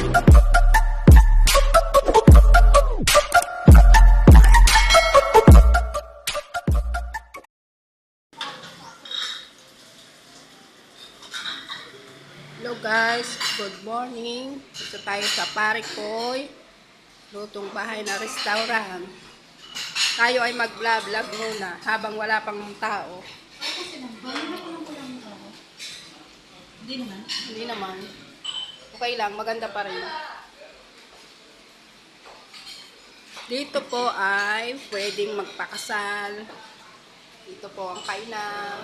Hello guys, good morning. Dito tayo sa Parikoy, lutong bahay na restaurant. Tayo ay mag-vlog muna habang wala pang tao. Hindi naman. Hindi naman. Okay lang, maganda pa rin. Dito po ay pwedeng magpakasal. Dito po ang kainan.